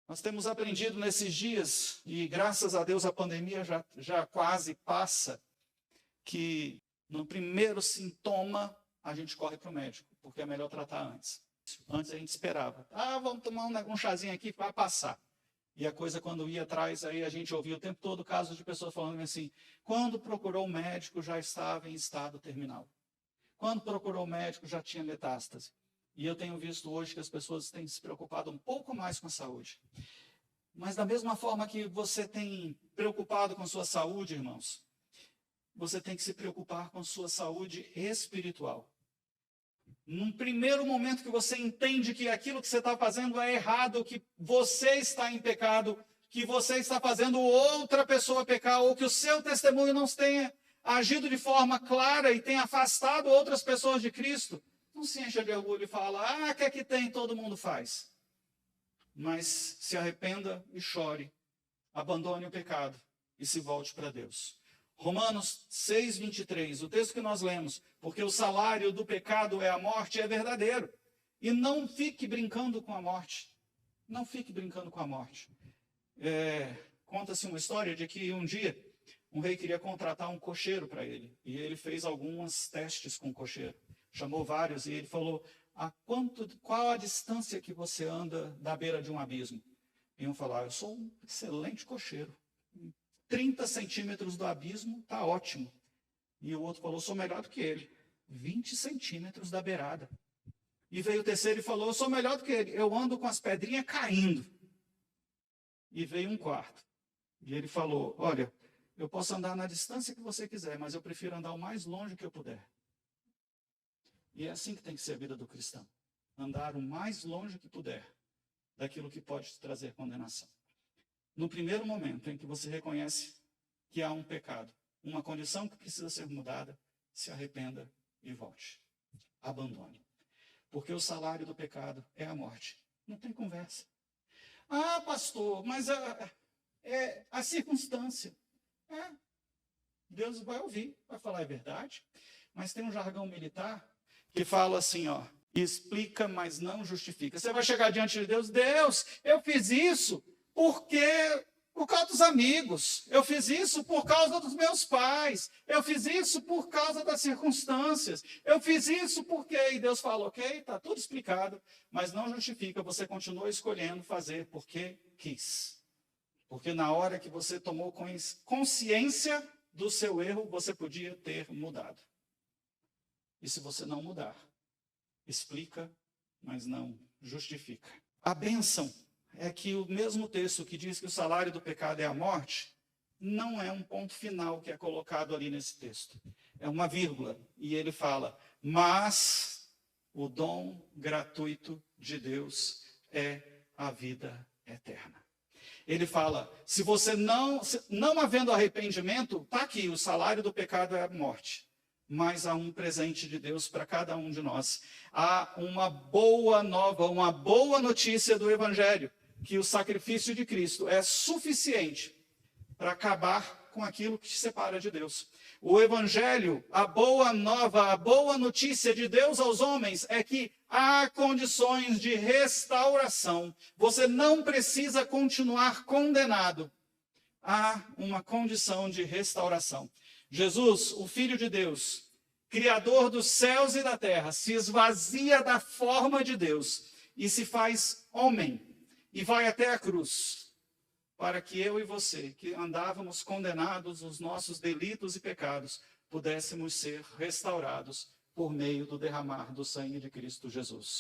Nós temos aprendido nesses dias, e graças a Deus a pandemia já quase passa, que no primeiro sintoma a gente corre para o médico, porque é melhor tratar antes. Antes a gente esperava. Vamos tomar um chazinho aqui, vai passar. E a coisa, quando ia atrás, aí a gente ouvia o tempo todo casos de pessoas falando assim, quando procurou o médico já estava em estado terminal. Quando procurou o médico já tinha metástase. E eu tenho visto hoje que as pessoas têm se preocupado um pouco mais com a saúde. Mas da mesma forma que você tem preocupado com a sua saúde, irmãos, você tem que se preocupar com a sua saúde espiritual. Num primeiro momento que você entende que aquilo que você está fazendo é errado, que você está em pecado, que você está fazendo outra pessoa pecar, ou que o seu testemunho não tenha agido de forma clara e tenha afastado outras pessoas de Cristo, não se encha de orgulho e fala, que aqui tem, todo mundo faz. Mas se arrependa e chore, abandone o pecado e se volte para Deus. Romanos 6:23, o texto que nós lemos, porque o salário do pecado é a morte, é verdadeiro. E não fique brincando com a morte. Não fique brincando com a morte. Conta-se uma história de que um dia um rei queria contratar um cocheiro para ele. E ele fez alguns testes com o cocheiro. Chamou vários e ele falou, qual a distância que você anda da beira de um abismo? E um falou, eu sou um excelente cocheiro. 30 centímetros do abismo, está ótimo. E o outro falou, sou melhor do que ele. 20 centímetros da beirada. E veio o terceiro e falou, eu sou melhor do que ele. Eu ando com as pedrinhas caindo. E veio um quarto. E ele falou, olha, eu posso andar na distância que você quiser, mas eu prefiro andar o mais longe que eu puder. E é assim que tem que ser a vida do cristão. Andar o mais longe que puder daquilo que pode te trazer condenação. No primeiro momento em que você reconhece que há um pecado, uma condição que precisa ser mudada, se arrependa e volte. Abandone. Porque o salário do pecado é a morte. Não tem conversa. Pastor, mas é a circunstância. Deus vai ouvir, vai falar, é verdade. Mas tem um jargão militar que fala assim, explica, mas não justifica. Você vai chegar diante de Deus, Deus, eu fiz isso por causa dos amigos, eu fiz isso por causa dos meus pais, eu fiz isso por causa das circunstâncias, eu fiz isso porque, e Deus fala, ok, está tudo explicado, mas não justifica, você continua escolhendo fazer porque quis. Porque na hora que você tomou consciência do seu erro, você podia ter mudado. E se você não mudar, explica, mas não justifica. A bênção é que o mesmo texto que diz que o salário do pecado é a morte, não é um ponto final que é colocado ali nesse texto. É uma vírgula. E ele fala, mas o dom gratuito de Deus é a vida eterna. Ele fala, se você não havendo arrependimento, está aqui, o salário do pecado é a morte. Mas há um presente de Deus para cada um de nós. Há uma boa nova, uma boa notícia do Evangelho, que o sacrifício de Cristo é suficiente para acabar com aquilo que te separa de Deus. O Evangelho, a boa nova, a boa notícia de Deus aos homens é que há condições de restauração. Você não precisa continuar condenado. Há uma condição de restauração. Jesus, o Filho de Deus, Criador dos céus e da terra, se esvazia da forma de Deus e se faz homem e vai até a cruz, para que eu e você, que andávamos condenados nos nossos delitos e pecados, pudéssemos ser restaurados por meio do derramar do sangue de Cristo Jesus.